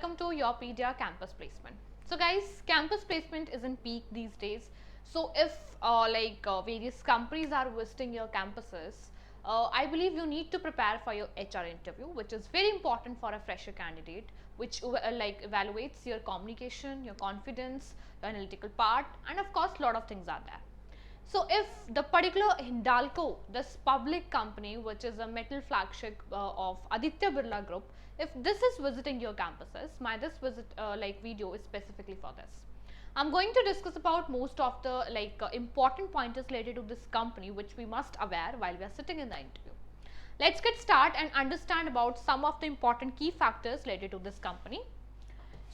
welcome to Yourpedia Campus Placement. So guys, campus placement is in peak these days. So if various companies are visiting your campuses, I believe you need to prepare for your HR interview, which is very important for a fresher candidate, which evaluates your communication, your confidence, your analytical part, and of course, lot of things are there. So if the particular Hindalco, this public company which is a metal flagship of Aditya Birla Group, if this is visiting your campuses, my this visit video is specifically for this. I'm going to discuss about most of the important pointers related to this company which we must aware while we are sitting in the interview. Let's get started and understand about some of the important key factors related to this company.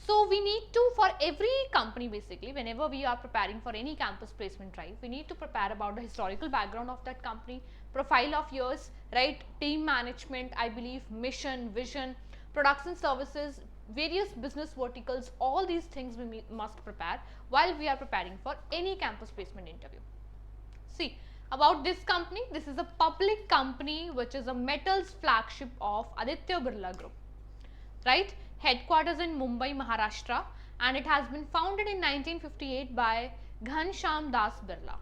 So we need to, for every company basically, whenever we are preparing for any campus placement drive, we need to prepare about the historical background of that company, profile of yours, right, team management, I believe, mission, vision, products and services, various business verticals, all these things we must prepare while we are preparing for any campus placement interview. See, about this company, this is a public company which is a metals flagship of Aditya Birla Group, right? Headquarters in Mumbai, Maharashtra, and it has been founded in 1958 by Ghanshyam Das Birla.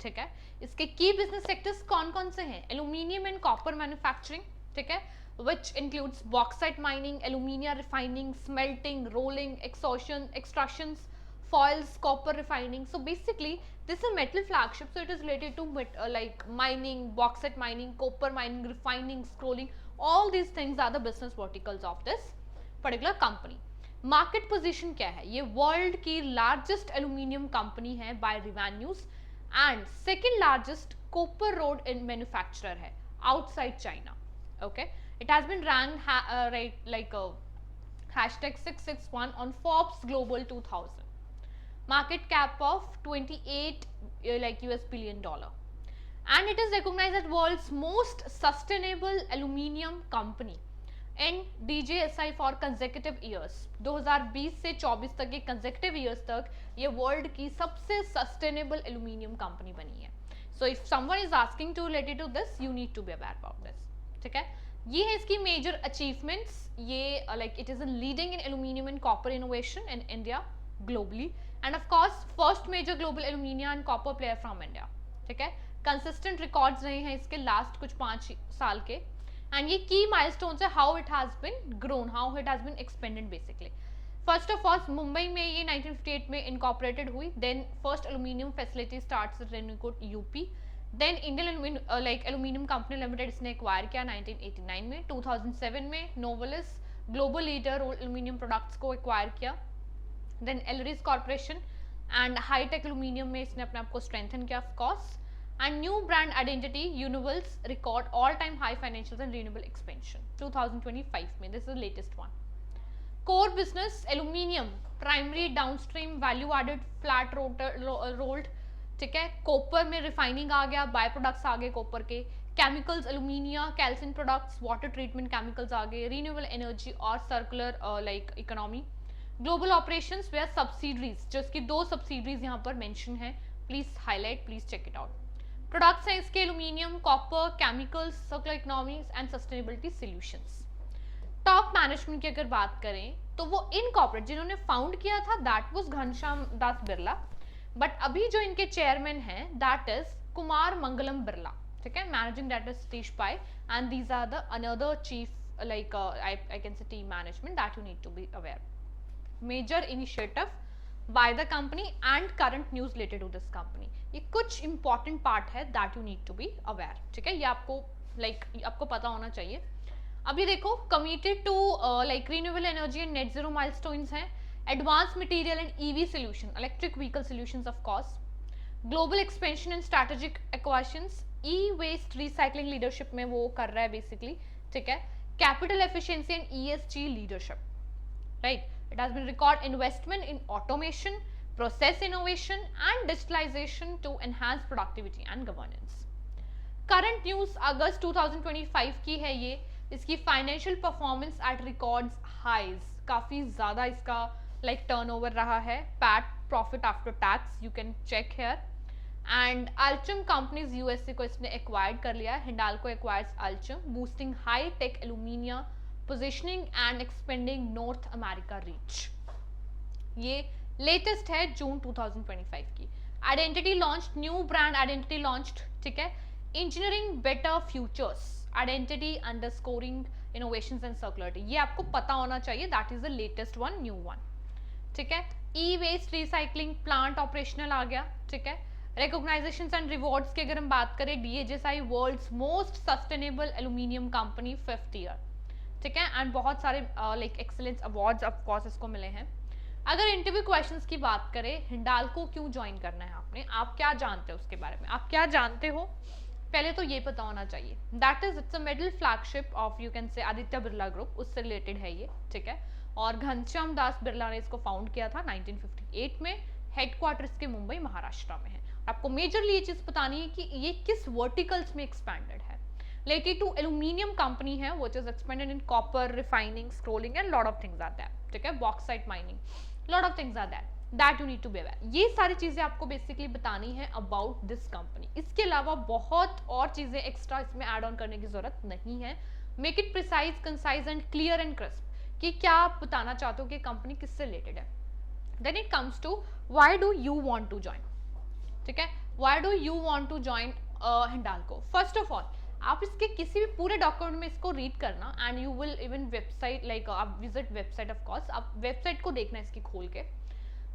ठीक है, इसके की business sectors कौन कौन से हैं? Aluminium and copper manufacturing, ठीक है, which includes bauxite mining, alumina refining, smelting, rolling, extractions, foils, copper refining. So basically this is a metal flagship, so it is related to like mining, bauxite mining, copper mining, refining, scrolling. All these things are the business verticals of this particular company. Market position क्या है? ये world की largest aluminium company है by revenues and second largest copper rod in manufacturer है outside China. Okay, it has been ranked hashtag 661 on Forbes Global 2000. Market cap of 28 US billion dollar, and it is recognized as world's most sustainable aluminium company in DJSI for consecutive years. 2020 से 24 तक के consecutive years तक ये world की सबसे sustainable aluminium company बनी है. So if someone is asking to related to this, you need to be aware about this. ठीक है, ये है इसकी मेजर अचीवमेंट्स. ये it is leading in aluminium and copper innovation in India globally, and of course first major global aluminium and copper player from India. ठीक है, consistent records रहे हैं इसके लास्ट कुछ 5 साल के. एंड ये की माइलस्टोन्स है how it has been grown, how it has been expanded basically. First of all Mumbai में ये 1958 में इनकॉर्पोरेटेड हुई. Then first aluminium facility starts at Renukoot UP. Then Indian aluminium company limited इसने एक्वायर किया 1989 में. 2007 में Novelis global leader aluminium products को acquire किया. Then Aleris corporation and hitech aluminium में इसने अपने आप को स्ट्रेंथन किया of course. And new brand identity, Unival's record all-time high financials and renewable expansion 2025 में. This is the latest one. Core business aluminium, primary, downstream, value added, flat rolled. ठीक है, copper में रिफाइनिंग आ गया, by products आ गए copper के, chemicals alumina, calcium products, water treatment chemicals आ गए, renewable energy और circular economy. Global operations where subsidiaries, जो इसकी 2 सब्सिडरीज यहाँ पर मेंशन है, please highlight, please check it out. Products हैं इसके aluminium, copper, chemicals, circular economics and sustainability solutions. Top management की अगर बात करें तो वो इनकॉर्पोरेट जिन्होंने फाउंड किया था that was Ghanshyam Das Birla, but अभी जो इनके चेयरमैन हैं दैट इज कुमार मंगलम बिरला. ठीक है, managing director Satish Pai, and these are the another chief I can say team management that you need to be aware. Major initiative by the company and current news related to this company. ये कुछ important part है that you need to be aware. ठीक है, ये आपको आपको पता होना चाहिए. अभी देखो, committed to renewable energy and net zero milestones हैं, advanced material and EV solution, electric vehicle solutions of course, global expansion and strategic acquisitions, e-waste recycling leadership में वो कर रहा है basically. ठीक है, capital efficiency and ESG leadership. Right, it has been record investment in automation, process innovation and digitalization to enhance productivity and governance. Current news अगस्त 2025 की है ये. इसकी financial performance at records highs, काफी ज्यादा इसका टर्नओवर रहा है. PAT profit after tax you can check here. And Alchem companies USA को इसने एक्वायर्ड कर लिया. Hindalco acquires Alchem, boosting high tech alumina positioning and expanding North America reach. ये लेटेस्ट है जून 2025 की. Identity launched, new brand identity launched, ठीक है. Engineering better futures, identity underscoring innovations and circularity, ये आपको पता होना चाहिए. That is the latest one, new one, ठीक है. ई वेस्ट रिसाइकलिंग प्लांट ऑपरेशनल आ गया, ठीक है. रिकॉग्नाइजेशन एंड रिवॉर्ड्स की अगर हम बात करें, DHSI world's most sustainable aluminium company 5th year, ठीक है. एंड बहुत सारे like excellence awards of course इसको मिले हैं. अगर इंटरव्यू क्वेश्चंस की बात करें, हिंडाल्को क्यों ज्वाइन करना है आपने, आप क्या जानते हो उसके बारे में, आप क्या जानते हो, पहले तो ये पता होना चाहिए. That is it's a middle flagship of you can say Aditya Birla group, उससे रिलेटेड है ये, ठीक है. और घनश्याम दास बिरला ने इसको फाउंड किया था 1958 में. हेडक्वार्टर्स के मुंबई महाराष्ट्र में है. आपको मेजरली ये चीज बतानी है कि ये किस वर्टिकल्स में एक्सपैंडेड है. related to aluminium company है which is expanded in copper refining, scrolling and lot of things are there, ठीक है. bauxite mining, lot of things are there that you need to be aware. ये सारी चीजें आपको basically बतानी है about this company. इसके अलावा बहुत और चीजें एक्स्ट्रा इसमें ऐड ऑन करने की जरूरत नहीं है. Make it precise, concise and clear and crisp कि क्या आप बताना चाहते हो कि कंपनी किससे रिलेटेड है. Then it comes to why do you want to join, ठीक है. Why do you want to join Hindalco. First of all आप इसके किसी भी पूरे डॉक्यूमेंट में इसको रीड करना and you will even website like आप विजिट वेबसाइट ऑफ कोर्स, आप वेबसाइट को देखना इसकी खोल के.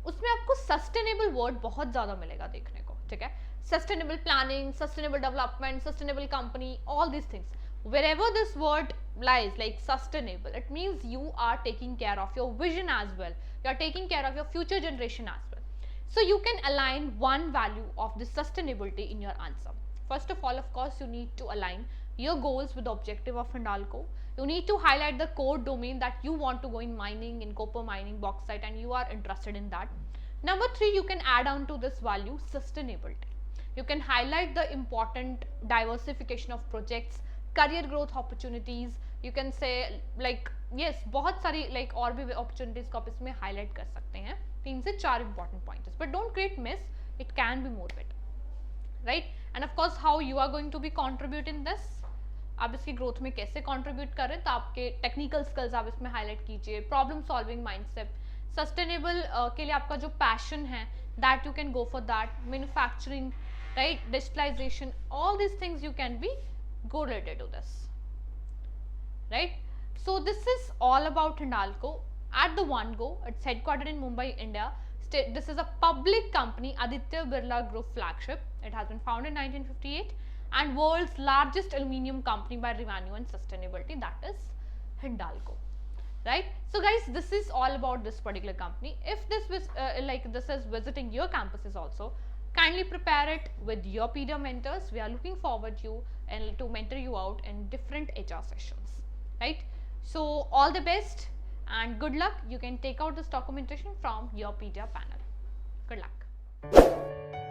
उसमें आपको सस्टेनेबल वर्ड बहुत ज्यादा मिलेगा देखने को, ठीक है. Sustainable planning, sustainable development, sustainable company, all these things. wherever this word lies like sustainable, it means you are taking care of your vision as well, you are taking care of your future generation as well. So you can align one value of this sustainability in your answer. First of all, of course, you need to align your goals with the objective of Hindalco. You need to highlight the core domain that you want to go in mining, in copper mining, bauxite, and you are interested in that. Number 3, you can add on to this value sustainability. You can highlight the important diversification of projects, career growth opportunities. You can say like yes, बहुत सारी like और भी opportunities को आप इसमें highlight कर सकते हैं. 3 से 4 important pointers, but don't create mess. It can be more better, right? And of course, how you are going to be contribute in this. आप इसकी ग्रोथ में कैसे कंट्रीब्यूट कर रहे हैं, तो आपके टेक्निकल स्किल्स आप इसमें हाईलाइट कीजिए. प्रॉब्लम सॉल्विंग माइंडसेट, सस्टेनेबल के लिए आपका जो पैशन है that you can go for that. Manufacturing, right, digitalisation, all these things you can be go related to this, right? So this is all about Hindalco at the one go. It's headquartered in Mumbai, India. This is a public company, Aditya Birla Group flagship. It has been founded in 1958 and world's largest aluminium company by revenue and sustainability, that is Hindalco, right? So guys, this is all about this particular company. If this was like this is visiting your campuses also, kindly prepare it with your peer mentors. We are looking forward to mentor you out in different HR sessions, right? So all the best and good luck. You can take out this documentation from your peer panel. Good luck.